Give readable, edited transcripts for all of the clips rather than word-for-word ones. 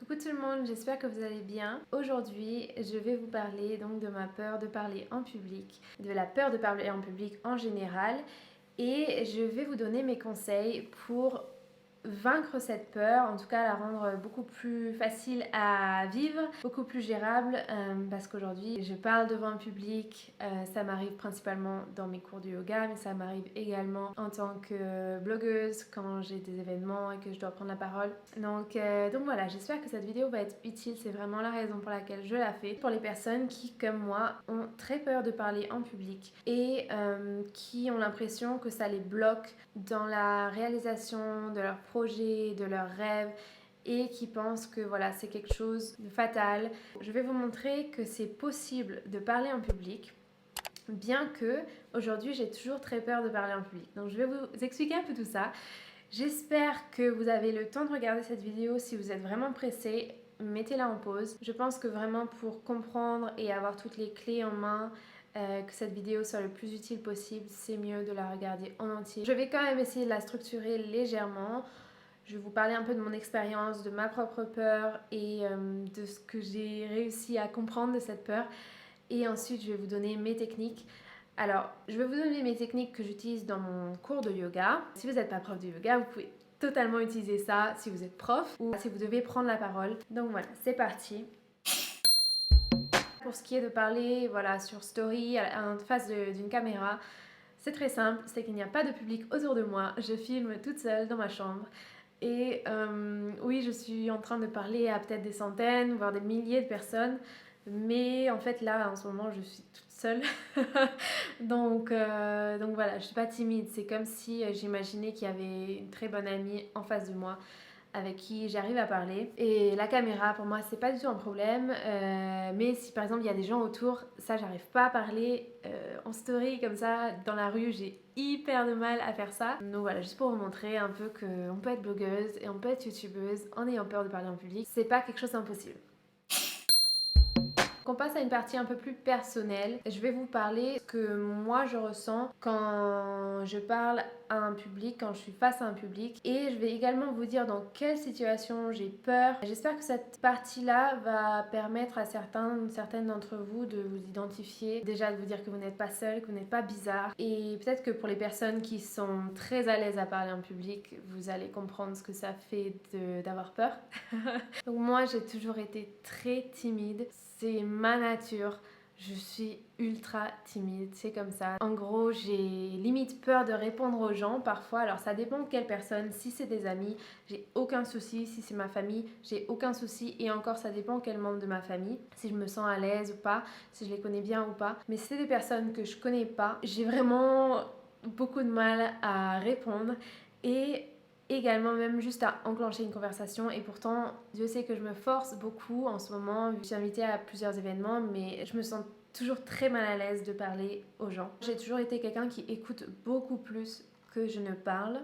Coucou tout le monde, j'espère que vous allez bien. Aujourd'hui, je vais vous parler donc de ma peur de parler en public, de la peur de parler en public en général, et je vais vous donner mes conseils pour vaincre cette peur, en tout cas la rendre beaucoup plus facile à vivre, beaucoup plus gérable, parce qu'aujourd'hui je parle devant un public, ça m'arrive principalement dans mes cours de yoga, mais ça m'arrive également en tant que blogueuse quand j'ai des événements et que je dois prendre la parole. Donc voilà, j'espère que cette vidéo va être utile, c'est vraiment la raison pour laquelle je la fais, pour les personnes qui, comme moi, ont très peur de parler en public et qui ont l'impression que ça les bloque dans la réalisation de leurs projets, de leurs rêves et qui pensent que voilà, c'est quelque chose de fatal. Je vais vous montrer que c'est possible de parler en public, bien que aujourd'hui j'ai toujours très peur de parler en public. Donc je vais vous expliquer un peu tout ça. J'espère que vous avez le temps de regarder cette vidéo. Si vous êtes vraiment pressé, mettez-la en pause. Je pense que vraiment pour comprendre et avoir toutes les clés en main, que cette vidéo soit le plus utile possible, c'est mieux de la regarder en entier. Je vais quand même essayer de la structurer légèrement. Je vais vous parler un peu de mon expérience, de ma propre peur et de ce que j'ai réussi à comprendre de cette peur. Et ensuite, je vais vous donner mes techniques. Alors, je vais vous donner mes techniques que j'utilise dans mon cours de yoga. Si vous n'êtes pas prof de yoga, vous pouvez totalement utiliser ça si vous êtes prof ou si vous devez prendre la parole. Donc voilà, c'est parti. Pour ce qui est de parler voilà, sur story en face d'une caméra, c'est très simple, c'est qu'il n'y a pas de public autour de moi. Je filme toute seule dans ma chambre. Et oui, je suis en train de parler à peut-être des centaines, voire des milliers de personnes. Mais en fait, là, en ce moment, je suis toute seule. donc voilà, je ne suis pas timide. C'est comme si j'imaginais qu'il y avait une très bonne amie en face de moi avec qui j'arrive à parler. Et la caméra, pour moi, c'est pas du tout un problème. Mais si par exemple il y a des gens autour, ça, j'arrive pas à parler en story comme ça dans la rue. J'ai hyper de mal à faire ça. Donc voilà, juste pour vous montrer un peu qu'on peut être blogueuse et on peut être youtubeuse en ayant peur de parler en public. C'est pas quelque chose d'impossible. Qu'on passe à une partie un peu plus personnelle. Je vais vous parler de ce que moi je ressens quand je parle à un public, quand je suis face à un public. Et je vais également vous dire dans quelle situation j'ai peur. J'espère que cette partie-là va permettre à certaines d'entre vous de vous identifier. Déjà de vous dire que vous n'êtes pas seul, que vous n'êtes pas bizarre. Et peut-être que pour les personnes qui sont très à l'aise à parler en public, vous allez comprendre ce que ça fait d'avoir peur. Donc moi j'ai toujours été très timide. C'est ma nature, je suis ultra timide, c'est comme ça. En gros, j'ai limite peur de répondre aux gens parfois, alors ça dépend de quelle personne. Si c'est des amis, j'ai aucun souci. Si c'est ma famille, j'ai aucun souci. Et encore, ça dépend quel membre de ma famille, si je me sens à l'aise ou pas, si je les connais bien ou pas. Mais si c'est des personnes que je connais pas, j'ai vraiment beaucoup de mal à répondre. Et également même juste à enclencher une conversation. Et pourtant Dieu sait que je me force beaucoup en ce moment. Je suis invitée à plusieurs événements, mais je me sens toujours très mal à l'aise de parler aux gens. J'ai toujours été quelqu'un qui écoute beaucoup plus que je ne parle,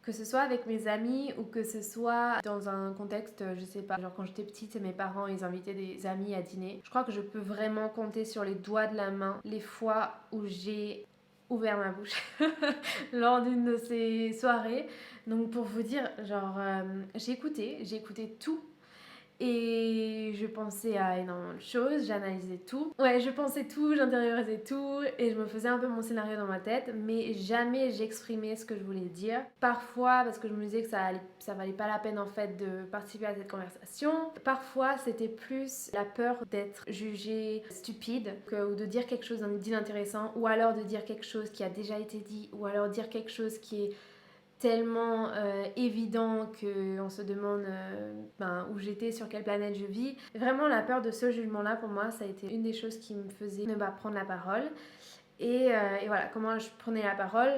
que ce soit avec mes amis ou que ce soit dans un contexte, je sais pas, genre quand j'étais petite et mes parents ils invitaient des amis à dîner. Je crois que je peux vraiment compter sur les doigts de la main les fois où j'ai ouvert ma bouche lors d'une de ces soirées. Donc pour vous dire, genre j'ai écouté tout et je pensais à énormément de choses, j'analysais tout. Ouais, je pensais tout, j'intériorisais tout et je me faisais un peu mon scénario dans ma tête, mais jamais j'exprimais ce que je voulais dire. Parfois, parce que je me disais que ça valait pas la peine en fait de participer à cette conversation. Parfois, c'était plus la peur d'être jugée stupide ou de dire quelque chose d'inintéressant, ou alors de dire quelque chose qui a déjà été dit, ou alors dire quelque chose qui est tellement évident qu'on se demande où j'étais, sur quelle planète je vis. Vraiment la peur de ce jugement-là, pour moi, ça a été une des choses qui me faisait ne pas prendre la parole. Et voilà, comment je prenais la parole,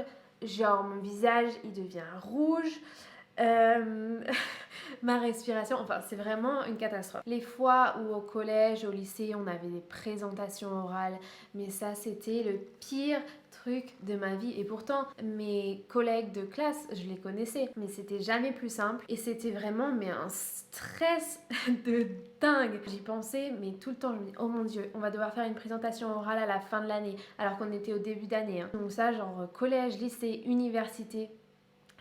genre mon visage il devient rouge, euh, ma respiration, enfin c'est vraiment une catastrophe. Les fois où au collège, au lycée, on avait des présentations orales, mais ça c'était le pire truc de ma vie. Et pourtant mes collègues de classe, je les connaissais, mais c'était jamais plus simple et c'était vraiment mais un stress de dingue. J'y pensais mais tout le temps, je me dis oh mon dieu, on va devoir faire une présentation orale à la fin de l'année alors qu'on était au début d'année, hein. Donc ça genre collège, lycée, université,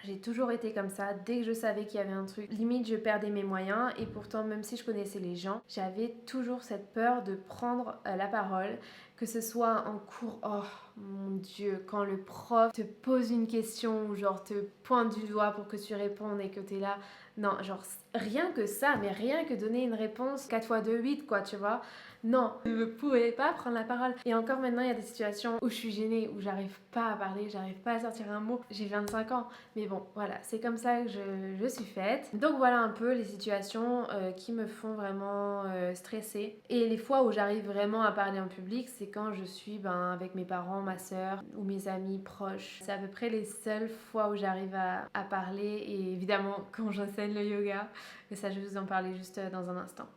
J'ai toujours été comme ça. Dès que je savais qu'il y avait un truc, limite je perdais mes moyens. Et pourtant, même si je connaissais les gens, j'avais toujours cette peur de prendre la parole. Que ce soit en cours, oh mon Dieu, quand le prof te pose une question ou genre te pointe du doigt pour que tu répondes et que t'es là. Non, genre rien que ça, mais rien que donner une réponse 4 fois 2, 8 quoi, tu vois. Non, je ne pouvais pas prendre la parole. Et encore maintenant, il y a des situations où je suis gênée, où j'arrive pas à parler, j'arrive pas à sortir un mot. J'ai 25 ans, mais bon, voilà, c'est comme ça que je suis faite. Donc voilà un peu les situations qui me font vraiment stresser. Et les fois où j'arrive vraiment à parler en public, c'est quand je suis avec mes parents, ma soeur ou mes amis proches. C'est à peu près les seules fois où j'arrive à parler. Et évidemment, quand j'enseigne le yoga, mais ça, je vais vous en parler juste dans un instant.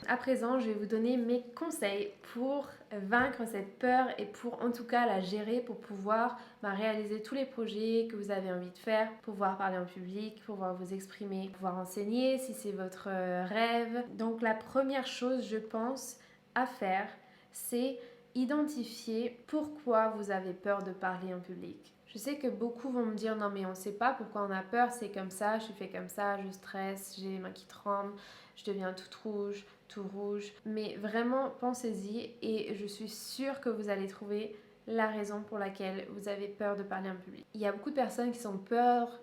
À présent, je vais vous donner mes conseils pour vaincre cette peur et pour en tout cas la gérer pour pouvoir réaliser tous les projets que vous avez envie de faire, pouvoir parler en public, pouvoir vous exprimer, pouvoir enseigner si c'est votre rêve. Donc la première chose, je pense, à faire, c'est identifier pourquoi vous avez peur de parler en public. Je sais que beaucoup vont me dire non mais on ne sait pas pourquoi on a peur, c'est comme ça, je suis fait comme ça, je stresse, j'ai les mains qui tremblent, je deviens toute rouge, tout rouge. Mais vraiment pensez-y et je suis sûre que vous allez trouver la raison pour laquelle vous avez peur de parler en public. Il y a beaucoup de personnes qui ont peur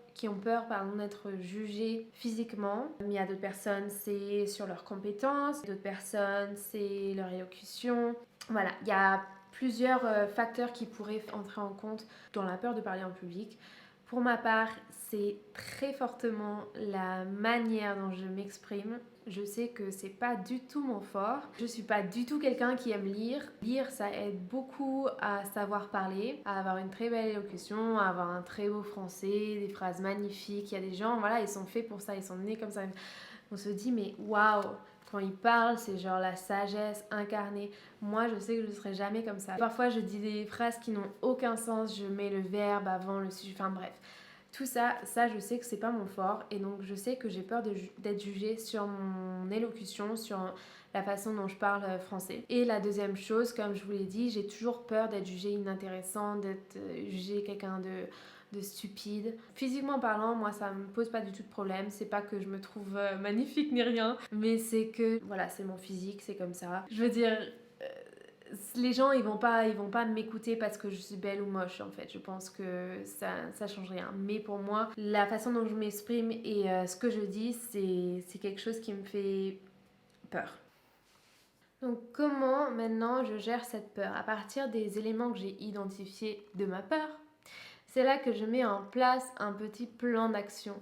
d'être jugées physiquement, mais il y a d'autres personnes c'est sur leurs compétences, d'autres personnes c'est leur élocution. Voilà, il y a plusieurs facteurs qui pourraient entrer en compte dans la peur de parler en public. Pour ma part, c'est très fortement la manière dont je m'exprime. Je sais que c'est pas du tout mon fort. Je suis pas du tout quelqu'un qui aime lire. Lire, ça aide beaucoup à savoir parler, à avoir une très belle élocution, à avoir un très beau français, des phrases magnifiques. Il y a des gens, voilà, ils sont faits pour ça, ils sont nés comme ça. On se dit, mais waouh! Quand ils parlent, c'est genre la sagesse incarnée. Moi, je sais que je ne serai jamais comme ça. Parfois, je dis des phrases qui n'ont aucun sens. Je mets le verbe avant le sujet. Enfin bref. Tout ça, je sais que c'est pas mon fort. Et donc, je sais que j'ai peur d'être jugée sur mon élocution, sur la façon dont je parle français. Et la deuxième chose, comme je vous l'ai dit, j'ai toujours peur d'être jugée inintéressante, d'être jugée quelqu'un de stupide. Physiquement parlant, moi ça me pose pas du tout de problème, c'est pas que je me trouve magnifique ni rien, mais c'est que voilà, c'est mon physique, c'est comme ça. Je veux dire, les gens ils vont pas m'écouter parce que je suis belle ou moche en fait. Je pense que ça change rien. Mais pour moi, la façon dont je m'exprime et ce que je dis, c'est quelque chose qui me fait peur. Donc comment maintenant je gère cette peur? À partir des éléments que j'ai identifiés de ma peur, c'est là que je mets en place un petit plan d'action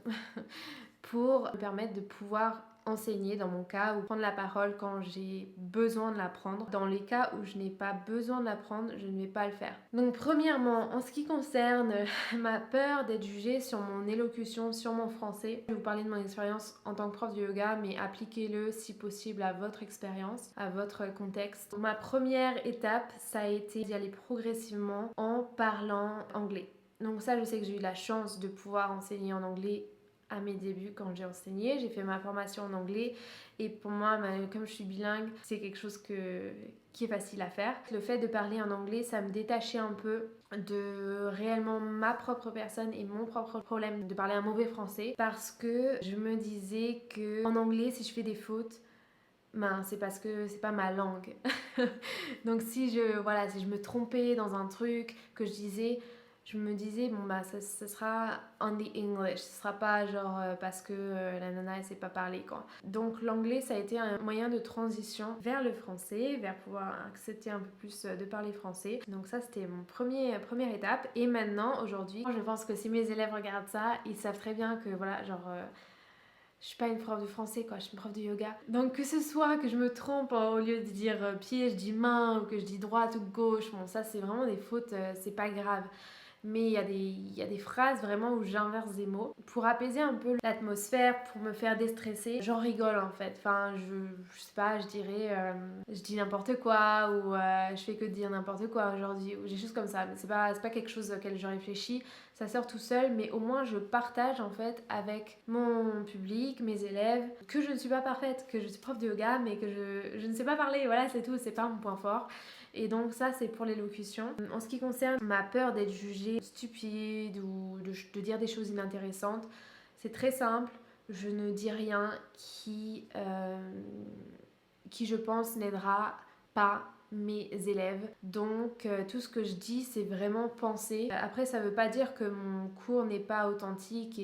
pour me permettre de pouvoir enseigner dans mon cas ou prendre la parole quand j'ai besoin de la prendre. Dans les cas où je n'ai pas besoin de la prendre, je ne vais pas le faire. Donc premièrement, en ce qui concerne ma peur d'être jugée sur mon élocution, sur mon français, je vais vous parler de mon expérience en tant que prof de yoga, mais appliquez-le si possible à votre expérience, à votre contexte. Ma première étape, ça a été d'y aller progressivement en parlant anglais. Donc ça, je sais que j'ai eu la chance de pouvoir enseigner en anglais à mes débuts quand j'ai enseigné. J'ai fait ma formation en anglais et pour moi, comme je suis bilingue, c'est quelque chose qui est facile à faire. Le fait de parler en anglais, ça me détachait un peu de réellement ma propre personne et mon propre problème de parler un mauvais français parce que je me disais que en anglais, si je fais des fautes, c'est parce que c'est pas ma langue. Donc si je me trompais dans un truc que je disais, je me disais ça sera on the English, ce sera pas genre parce que la nana elle sait pas parler quoi. Donc l'anglais ça a été un moyen de transition vers le français, vers pouvoir accepter un peu plus de parler français. Donc ça c'était mon première étape et maintenant aujourd'hui, je pense que si mes élèves regardent ça, ils savent très bien que voilà genre je suis pas une prof de français quoi, je suis une prof de yoga. Donc que ce soit que je me trompe au lieu de dire pied, je dis main ou que je dis droite ou gauche, bon ça c'est vraiment des fautes, c'est pas grave. Mais il y a des phrases vraiment où j'inverse des mots pour apaiser un peu l'atmosphère, pour me faire déstresser. J'en rigole en fait. Enfin, je sais pas, je dirais je dis n'importe quoi ou je fais que dire n'importe quoi aujourd'hui ou des choses comme ça. Mais c'est pas quelque chose auquel je réfléchis. Ça sort tout seul, mais au moins je partage en fait avec mon public, mes élèves, que je ne suis pas parfaite, que je suis prof de yoga, mais que je ne sais pas parler. Voilà, c'est tout, c'est pas mon point fort. Et donc ça, c'est pour l'élocution. En ce qui concerne ma peur d'être jugée stupide ou de dire des choses inintéressantes, c'est très simple. Je ne dis rien qui je pense n'aidera pas mes élèves. Donc tout ce que je dis, c'est vraiment pensé. Après, ça veut pas dire que mon cours n'est pas authentique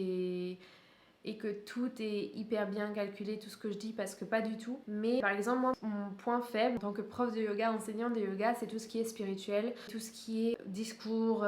et que tout est hyper bien calculé, tout ce que je dis, parce que pas du tout. Mais par exemple, moi, mon point faible en tant que prof de yoga, enseignant de yoga, c'est tout ce qui est spirituel, tout ce qui est discours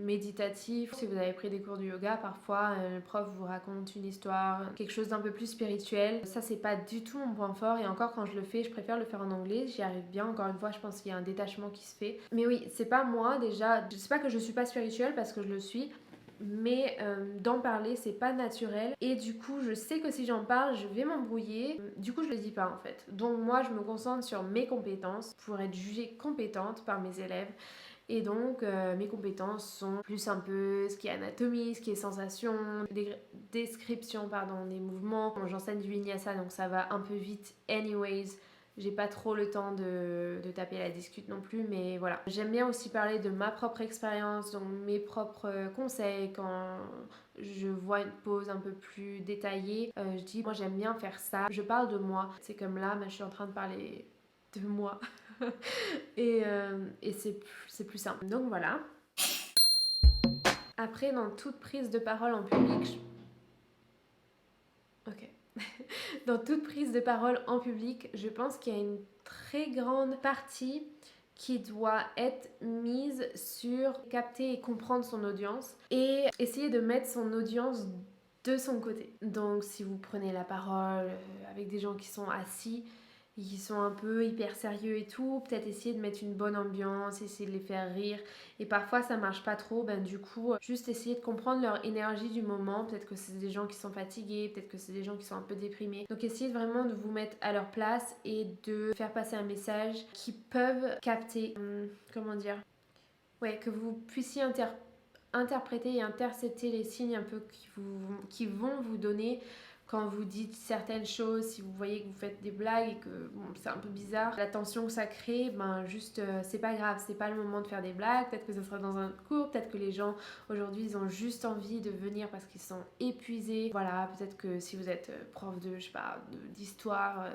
méditatif. Si vous avez pris des cours de yoga, parfois le prof vous raconte une histoire, quelque chose d'un peu plus spirituel. Ça, c'est pas du tout mon point fort, et encore quand je le fais, je préfère le faire en anglais, j'y arrive bien. Encore une fois, je pense qu'il y a un détachement qui se fait. Mais oui, c'est pas moi déjà, je sais pas que je suis pas spirituelle parce que je le suis, mais d'en parler c'est pas naturel, et du coup je sais que si j'en parle je vais m'embrouiller, du coup je le dis pas en fait. Donc moi je me concentre sur mes compétences pour être jugée compétente par mes élèves, et donc mes compétences sont plus un peu ce qui est anatomie, ce qui est sensation, description des mouvements. Bon, j'enseigne du vinyasa donc ça va un peu vite anyways. J'ai pas trop le temps de taper la discute non plus, mais voilà. J'aime bien aussi parler de ma propre expérience, donc mes propres conseils. Quand je vois une pause un peu plus détaillée, je dis moi j'aime bien faire ça. Je parle de moi. C'est comme là, je suis en train de parler de moi. et c'est plus simple. Donc voilà. Après, dans toute prise de parole en public, Ok. Dans toute prise de parole en public, je pense qu'il y a une très grande partie qui doit être mise sur capter et comprendre son audience et essayer de mettre son audience de son côté. Donc si vous prenez la parole avec des gens qui sont assis, qui sont un peu hyper sérieux et tout, peut-être essayer de mettre une bonne ambiance, essayer de les faire rire, et parfois ça marche pas trop, du coup juste essayer de comprendre leur énergie du moment. Peut-être que c'est des gens qui sont fatigués, peut-être que c'est des gens qui sont un peu déprimés, donc essayez vraiment de vous mettre à leur place et de faire passer un message qui peuvent capter, que vous puissiez interpréter et intercepter les signes un peu qui vont vous donner quand vous dites certaines choses. Si vous voyez que vous faites des blagues et que c'est un peu bizarre, la tension que ça crée, c'est pas grave, c'est pas le moment de faire des blagues. Peut-être que ça sera dans un autre cours, peut-être que les gens aujourd'hui ils ont juste envie de venir parce qu'ils sont épuisés. Voilà, peut-être que si vous êtes prof d'histoire,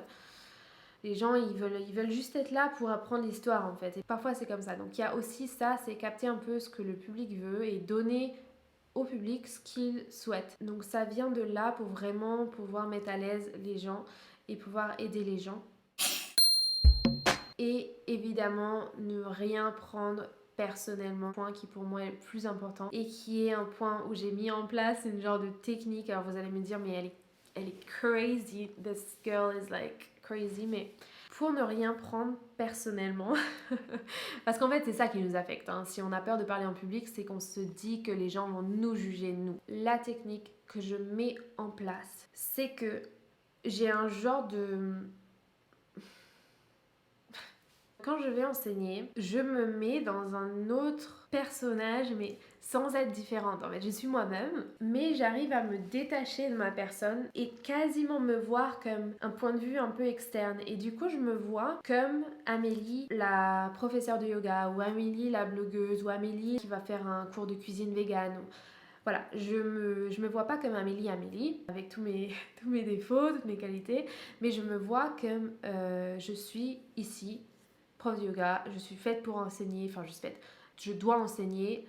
les gens ils veulent juste être là pour apprendre l'histoire en fait, et parfois c'est comme ça. Donc il y a aussi ça, c'est capter un peu ce que le public veut et donner au public ce qu'il souhaite. Donc ça vient de là pour vraiment pouvoir mettre à l'aise les gens et pouvoir aider les gens. Et évidemment ne rien prendre personnellement, point qui pour moi est le plus important et qui est un point où j'ai mis en place une genre de technique. Alors vous allez me dire mais elle est crazy, this girl is like crazy, mais pour ne rien prendre personnellement parce qu'en fait c'est ça qui nous affecte, hein. Si on a peur de parler en public, c'est qu'on se dit que les gens vont nous juger, nous. La technique que je mets en place, c'est que j'ai un genre de... Quand je vais enseigner, je me mets dans un autre personnage, mais sans être différente. En fait, je suis moi-même, mais j'arrive à me détacher de ma personne et quasiment me voir comme un point de vue un peu externe. Et du coup, je me vois comme Amélie, la professeure de yoga, ou Amélie, la blogueuse, ou Amélie qui va faire un cours de cuisine végane. Voilà, je me vois pas comme Amélie, avec tous mes défauts, toutes mes qualités, mais je me vois comme je suis ici, prof de yoga, je suis faite pour enseigner, je dois enseigner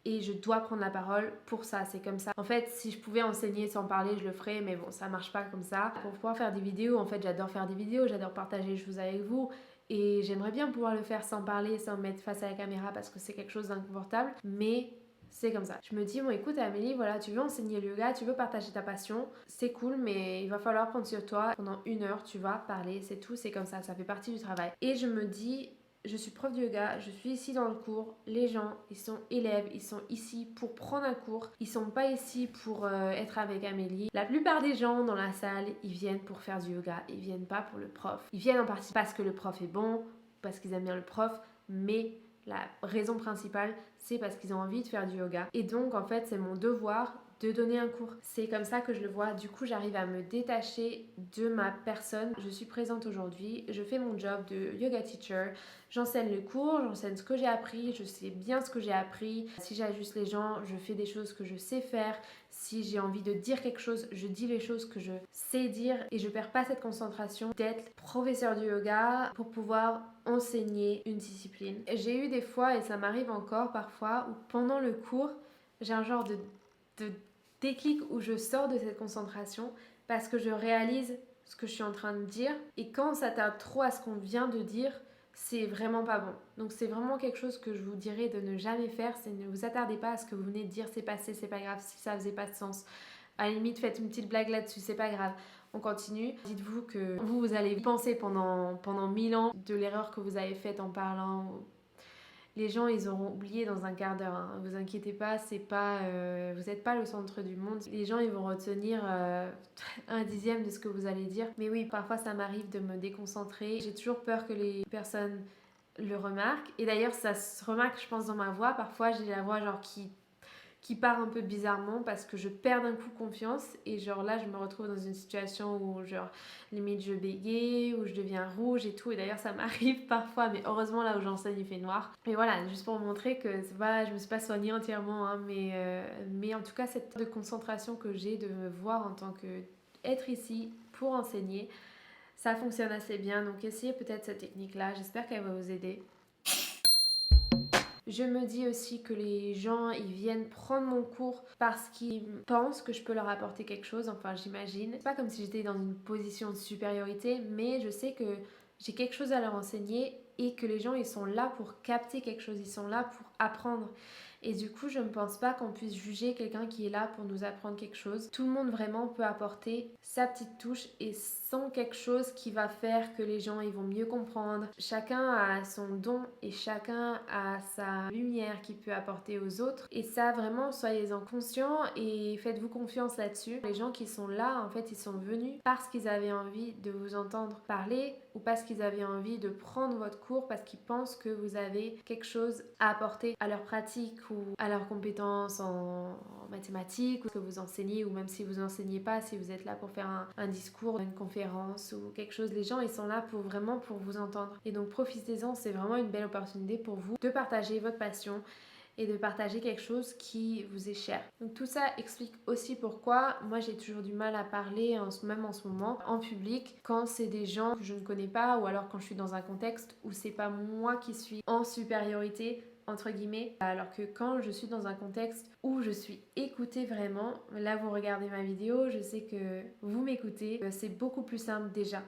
et je dois prendre la parole pour ça, c'est comme ça. En fait, si je pouvais enseigner sans parler, je le ferais, mais bon, ça marche pas comme ça. Pour pouvoir faire des vidéos, en fait, j'adore faire des vidéos, j'adore partager les choses avec vous, et j'aimerais bien pouvoir le faire sans parler, sans me mettre face à la caméra parce que c'est quelque chose d'inconfortable, mais c'est comme ça. Je me dis, bon écoute Amélie, voilà, tu veux enseigner le yoga, tu veux partager ta passion, c'est cool, mais il va falloir prendre sur toi. Pendant 1 heure, tu vas parler, c'est tout, c'est comme ça fait partie du travail. Et je me dis, je suis prof de yoga, je suis ici dans le cours, les gens, ils sont élèves, ils sont ici pour prendre un cours, ils sont pas ici pour être avec Amélie. La plupart des gens dans la salle, ils viennent pour faire du yoga, ils viennent pas pour le prof. Ils viennent en partie parce que le prof est bon, parce qu'ils aiment bien le prof, mais la raison principale, c'est parce qu'ils ont envie de faire du yoga. Et donc, en fait, c'est mon devoir de donner un cours. C'est comme ça que je le vois. Du coup, j'arrive à me détacher de ma personne. Je suis présente aujourd'hui, je fais mon job de yoga teacher, j'enseigne le cours, j'enseigne ce que j'ai appris, je sais bien ce que j'ai appris. Si j'ajuste les gens, je fais des choses que je sais faire. Si j'ai envie de dire quelque chose, je dis les choses que je sais dire et je perds pas cette concentration d'être professeur de yoga pour pouvoir enseigner une discipline. J'ai eu des fois, et ça m'arrive encore parfois, où pendant le cours, j'ai un genre de déclic où je sors de cette concentration parce que je réalise ce que je suis en train de dire et quand on s'attarde trop à ce qu'on vient de dire, c'est vraiment pas bon. Donc c'est vraiment quelque chose que je vous dirais de ne jamais faire, c'est ne vous attardez pas à ce que vous venez de dire, c'est passé, c'est pas grave, si ça faisait pas de sens. À la limite, faites une petite blague là-dessus, c'est pas grave. On continue. Dites-vous que vous allez penser pendant 1000 ans de l'erreur que vous avez faite en parlant. Les gens, ils auront oublié dans un quart d'heure. Hein. Vous inquiétez pas, c'est pas, vous n'êtes pas le centre du monde. Les gens, ils vont retenir un dixième de ce que vous allez dire. Mais oui, parfois, ça m'arrive de me déconcentrer. J'ai toujours peur que les personnes le remarquent. Et d'ailleurs, ça se remarque, je pense, dans ma voix. Parfois, j'ai la voix genre qui part un peu bizarrement parce que je perds d'un coup confiance et genre là je me retrouve dans une situation où genre limite je bégaye, où je deviens rouge et tout et d'ailleurs ça m'arrive parfois mais heureusement là où j'enseigne il fait noir et voilà juste pour vous montrer que c'est pas, je me suis pas soignée entièrement hein, mais en tout cas cette de concentration que j'ai de me voir en tant que être ici pour enseigner ça fonctionne assez bien donc essayez peut-être cette technique là, j'espère qu'elle va vous aider. Je me dis aussi que les gens, ils viennent prendre mon cours parce qu'ils pensent que je peux leur apporter quelque chose, enfin j'imagine. C'est pas comme si j'étais dans une position de supériorité, mais je sais que j'ai quelque chose à leur enseigner et que les gens, ils sont là pour capter quelque chose, ils sont là pour apprendre. Et du coup, je ne pense pas qu'on puisse juger quelqu'un qui est là pour nous apprendre quelque chose. Tout le monde vraiment peut apporter sa petite touche et sans quelque chose qui va faire que les gens ils vont mieux comprendre. Chacun a son don et chacun a sa lumière qu'il peut apporter aux autres. Et ça, vraiment, soyez-en conscients et faites-vous confiance là-dessus. Les gens qui sont là, en fait, ils sont venus parce qu'ils avaient envie de vous entendre parler ou parce qu'ils avaient envie de prendre votre cours parce qu'ils pensent que vous avez quelque chose à apporter à leur pratique ou à leurs compétences en mathématiques ou ce que vous enseignez ou même si vous enseignez pas, si vous êtes là pour faire un discours, une conférence ou quelque chose, les gens ils sont là pour vraiment pour vous entendre et donc profitez-en, c'est vraiment une belle opportunité pour vous de partager votre passion et de partager quelque chose qui vous est cher. Donc tout ça explique aussi pourquoi moi j'ai toujours du mal à parler, même en ce moment, en public, quand c'est des gens que je ne connais pas ou alors quand je suis dans un contexte où c'est pas moi qui suis en supériorité entre guillemets, alors que quand je suis dans un contexte où je suis écoutée vraiment, là vous regardez ma vidéo, je sais que vous m'écoutez, c'est beaucoup plus simple déjà.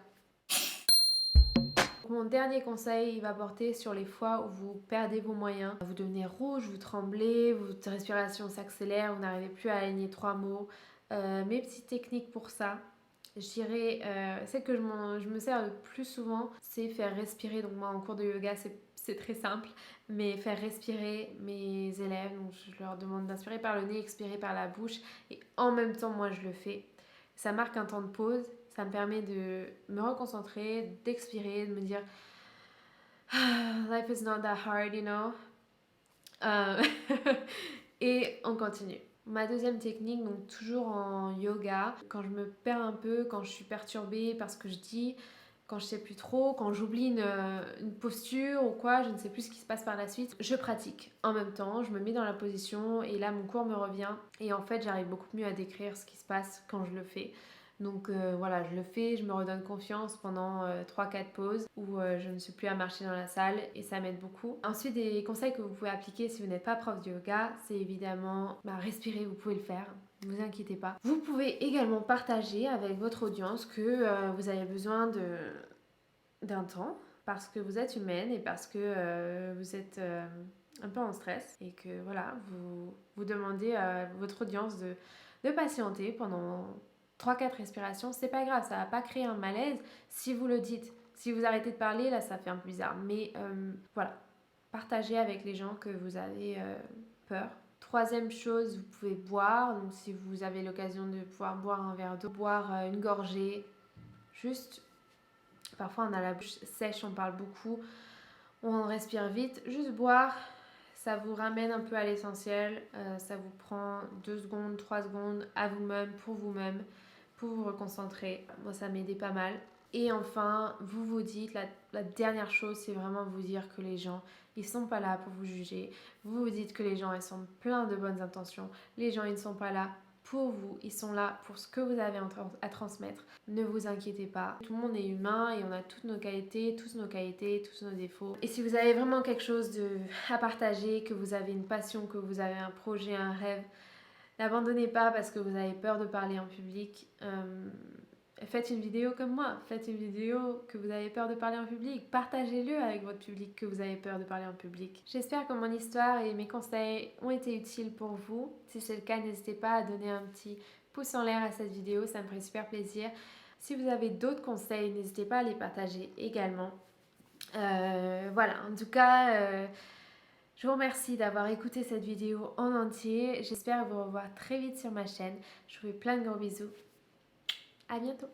Mon dernier conseil, il va porter sur les fois où vous perdez vos moyens. Vous devenez rouge, vous tremblez, votre respiration s'accélère, vous n'arrivez plus à aligner 3 mots. Mes petites techniques pour ça, je dirais, celle que je me sers le plus souvent, c'est faire respirer. Donc moi en cours de yoga, c'est très simple, mais faire respirer mes élèves. Donc je leur demande d'inspirer par le nez, expirer par la bouche. Et en même temps, moi je le fais. Ça marque un temps de pause. Ça me permet de me reconcentrer, d'expirer, de me dire life is not that hard, you know. Et on continue. Ma deuxième technique, donc toujours en yoga, quand je me perds un peu, quand je suis perturbée par ce que je dis, quand je sais plus trop, quand j'oublie une posture ou quoi, je ne sais plus ce qui se passe par la suite, je pratique. En même temps, je me mets dans la position et là mon cours me revient et en fait j'arrive beaucoup mieux à décrire ce qui se passe quand je le fais. Donc voilà, je le fais, je me redonne confiance pendant 3-4 pauses où je ne suis plus à marcher dans la salle et ça m'aide beaucoup. Ensuite, des conseils que vous pouvez appliquer si vous n'êtes pas prof de yoga, c'est évidemment respirer, vous pouvez le faire. Ne vous inquiétez pas. Vous pouvez également partager avec votre audience que vous avez besoin d'un temps parce que vous êtes humaine et parce que vous êtes un peu en stress et que voilà, vous demandez à votre audience de patienter pendant 3-4 respirations, c'est pas grave, ça va pas créer un malaise si vous le dites. Si vous arrêtez de parler, là ça fait un peu bizarre. Mais voilà, partagez avec les gens que vous avez peur. Troisième chose, vous pouvez boire. Donc si vous avez l'occasion de pouvoir boire un verre d'eau, boire une gorgée, juste, parfois on a la bouche sèche, on parle beaucoup, on respire vite, juste boire ça vous ramène un peu à l'essentiel. Ça vous prend 2 secondes, 3 secondes à vous-même, pour vous reconcentrer. Moi, ça m'aidait pas mal. Et enfin, vous vous dites, la dernière chose, c'est vraiment vous dire que les gens, ils sont pas là pour vous juger. Vous vous dites que les gens, ils sont pleins de bonnes intentions. Les gens, ils ne sont pas là pour vous, ils sont là pour ce que vous avez à transmettre. Ne vous inquiétez pas. Tout le monde est humain et on a toutes nos qualités, tous nos défauts. Et si vous avez vraiment quelque chose à partager, que vous avez une passion, que vous avez un projet, un rêve, n'abandonnez pas parce que vous avez peur de parler en public. Faites une vidéo comme moi, faites une vidéo que vous avez peur de parler en public, partagez-le avec votre public que vous avez peur de parler en public. J'espère que mon histoire et mes conseils ont été utiles pour vous. Si c'est le cas, n'hésitez pas à donner un petit pouce en l'air à cette vidéo, ça me ferait super plaisir. Si vous avez d'autres conseils, n'hésitez pas à les partager également. Voilà, en tout cas, je vous remercie d'avoir écouté cette vidéo en entier. J'espère vous revoir très vite sur ma chaîne. Je vous fais plein de gros bisous. À bientôt.